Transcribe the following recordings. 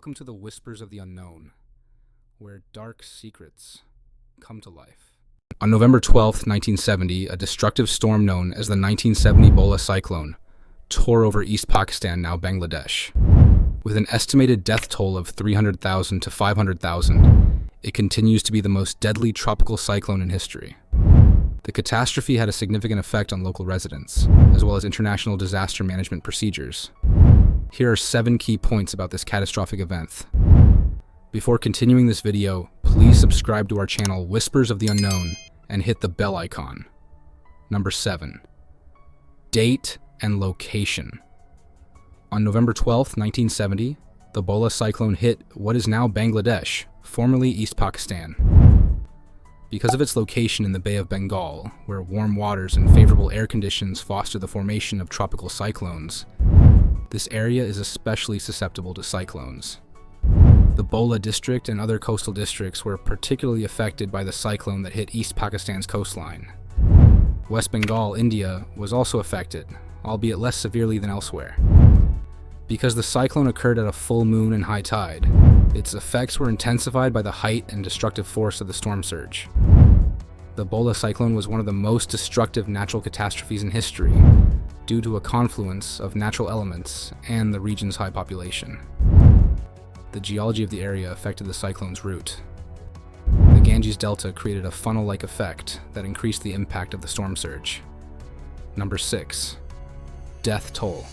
Welcome to the Whispers of the Unknown, where dark secrets come to life. On November 12, 1970, a destructive storm known as the 1970 Bhola Cyclone tore over East Pakistan, now Bangladesh. With an estimated death toll of 300,000 to 500,000, it continues to be the most deadly tropical cyclone in history. The catastrophe had a significant effect on local residents, as well as international disaster management procedures. Here are 7 key points about this catastrophic event. Before continuing this video, please subscribe to our channel Whispers of the Unknown and hit the bell icon. Number 7. Date and location. On November 12, 1970, the Bhola Cyclone hit what is now Bangladesh, formerly East Pakistan. Because of its location in the Bay of Bengal, where warm waters and favorable air conditions foster the formation of tropical cyclones, this area is especially susceptible to cyclones. The Bhola district and other coastal districts were particularly affected by the cyclone that hit East Pakistan's coastline. West Bengal, India, was also affected, albeit less severely than elsewhere. Because the cyclone occurred at a full moon and high tide, its effects were intensified by the height and destructive force of the storm surge. The Bhola cyclone was one of the most destructive natural catastrophes in history, due to a confluence of natural elements and the region's high population. The geology of the area affected the cyclone's route. The Ganges Delta created a funnel-like effect that increased the impact of the storm surge. Number 6. Death toll.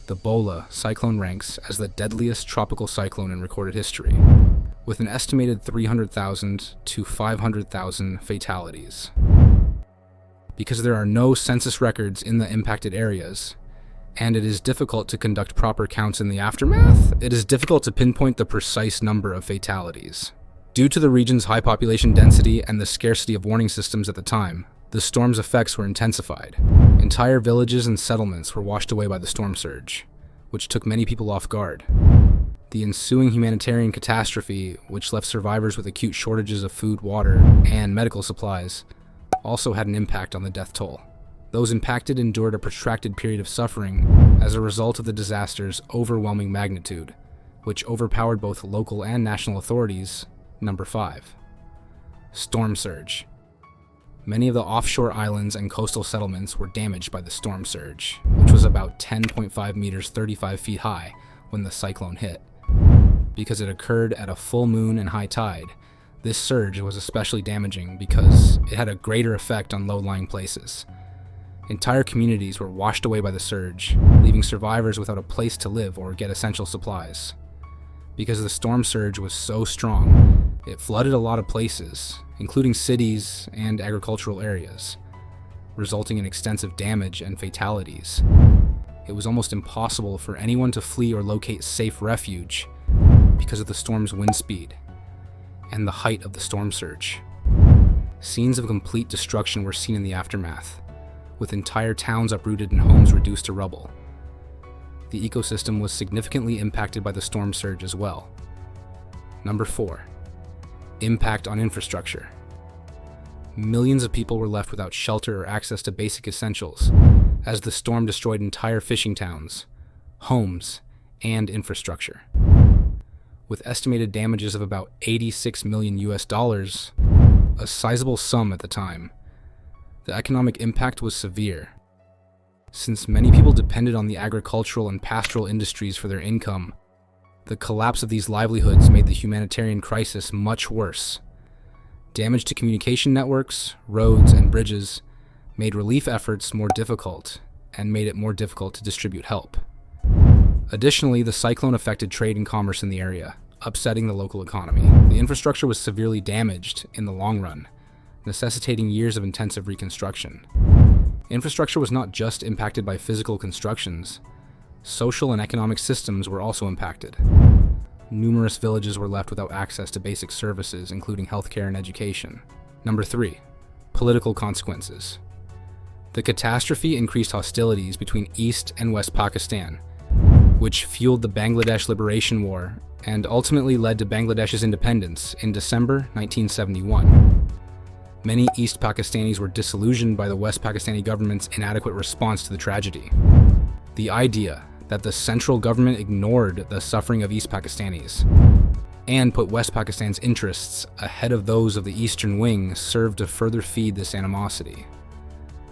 The Bhola cyclone ranks as the deadliest tropical cyclone in recorded history, with an estimated 300,000 to 500,000 fatalities. Because there are no census records in the impacted areas, and it is difficult to conduct proper counts in the aftermath, it is difficult to pinpoint the precise number of fatalities. Due to the region's high population density and the scarcity of warning systems at the time, the storm's effects were intensified. Entire villages and settlements were washed away by the storm surge, which took many people off guard. The ensuing humanitarian catastrophe, which left survivors with acute shortages of food, water, and medical supplies, also had an impact on the death toll. Those impacted endured a protracted period of suffering as a result of the disaster's overwhelming magnitude, which overpowered both local and national authorities. Number 5. Storm surge. Many of the offshore islands and coastal settlements were damaged by the storm surge, which was about 10.5 meters 35 feet high when the cyclone hit. Because it occurred at a full moon and high tide, this surge was especially damaging because it had a greater effect on low-lying places. Entire communities were washed away by the surge, leaving survivors without a place to live or get essential supplies. Because the storm surge was so strong, it flooded a lot of places, including cities and agricultural areas, resulting in extensive damage and fatalities. It was almost impossible for anyone to flee or locate safe refuge because of the storm's wind speed and the height of the storm surge. Scenes of complete destruction were seen in the aftermath, with entire towns uprooted and homes reduced to rubble. The ecosystem was significantly impacted by the storm surge as well. Number 4. Impact on infrastructure. Millions of people were left without shelter or access to basic essentials, as the storm destroyed entire fishing towns, homes, and infrastructure. With estimated damages of about $86 million US, a sizable sum at the time, the economic impact was severe. Since many people depended on the agricultural and pastoral industries for their income, the collapse of these livelihoods made the humanitarian crisis much worse. Damage to communication networks, roads, and bridges made relief efforts more difficult and made it more difficult to distribute help. Additionally, the cyclone affected trade and commerce in the area, upsetting the local economy. The infrastructure was severely damaged in the long run, necessitating years of intensive reconstruction. Infrastructure was not just impacted by physical constructions. Social and economic systems were also impacted. Numerous villages were left without access to basic services, including healthcare and education. Number 3. Political consequences. The catastrophe increased hostilities between East and West Pakistan, which fueled the Bangladesh Liberation War and ultimately led to Bangladesh's independence in December 1971. Many East Pakistanis were disillusioned by the West Pakistani government's inadequate response to the tragedy. The idea that the central government ignored the suffering of East Pakistanis and put West Pakistan's interests ahead of those of the Eastern Wing served to further feed this animosity.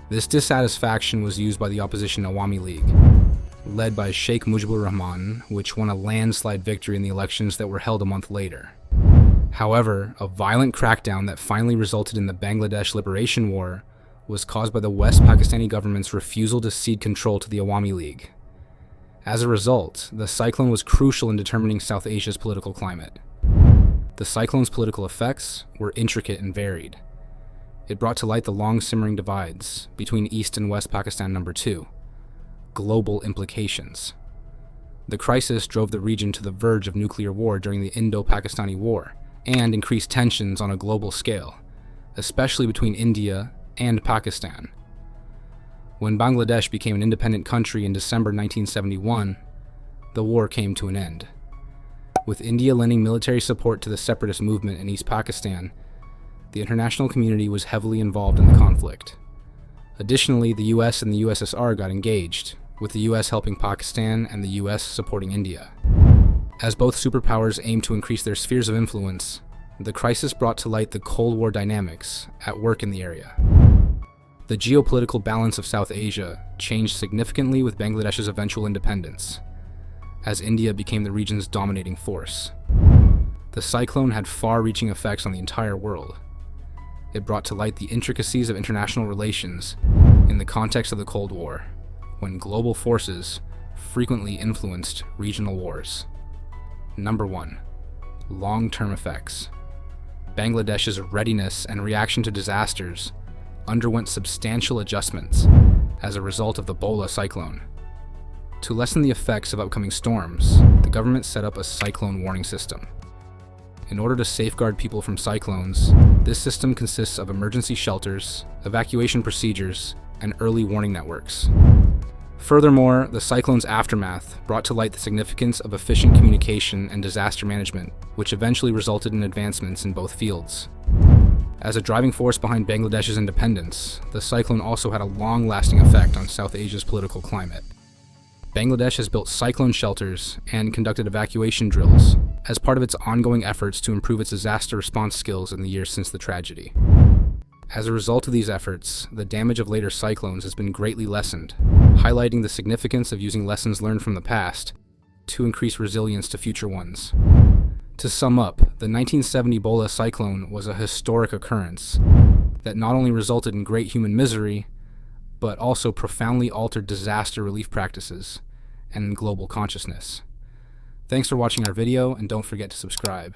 This dissatisfaction was used by the opposition Awami League, led by Sheikh Mujibur Rahman, which won a landslide victory in the elections that were held a month later. However, a violent crackdown that finally resulted in the Bangladesh Liberation War was caused by the West Pakistani government's refusal to cede control to the Awami League. As a result, the cyclone was crucial in determining South Asia's political climate. The cyclone's political effects were intricate and varied. It brought to light the long-simmering divides between East and West Pakistan. Number 2, global implications. The crisis drove the region to the verge of nuclear war during the Indo-Pakistani War and increased tensions on a global scale, especially between India and Pakistan. When Bangladesh became an independent country in December 1971, the war came to an end. With India lending military support to the separatist movement in East Pakistan, the international community was heavily involved in the conflict. Additionally, the US and the USSR got engaged, with the US helping Pakistan and the US supporting India. As both superpowers aimed to increase their spheres of influence, the crisis brought to light the Cold War dynamics at work in the area. The geopolitical balance of South Asia changed significantly with Bangladesh's eventual independence, as India became the region's dominating force. The cyclone had far-reaching effects on the entire world. It brought to light the intricacies of international relations in the context of the Cold War, when global forces frequently influenced regional wars. Number 1, long-term effects. Bangladesh's readiness and reaction to disasters underwent substantial adjustments as a result of the Bhola Cyclone. To lessen the effects of upcoming storms, the government set up a cyclone warning system. In order to safeguard people from cyclones, this system consists of emergency shelters, evacuation procedures, and early warning networks. Furthermore, the cyclone's aftermath brought to light the significance of efficient communication and disaster management, which eventually resulted in advancements in both fields. As a driving force behind Bangladesh's independence, the cyclone also had a long-lasting effect on South Asia's political climate. Bangladesh has built cyclone shelters and conducted evacuation drills as part of its ongoing efforts to improve its disaster response skills in the years since the tragedy. As a result of these efforts, the damage of later cyclones has been greatly lessened, highlighting the significance of using lessons learned from the past to increase resilience to future ones. To sum up, the 1970 Bhola Cyclone was a historic occurrence that not only resulted in great human misery, but also profoundly altered disaster relief practices and global consciousness. Thanks for watching our video, and don't forget to subscribe.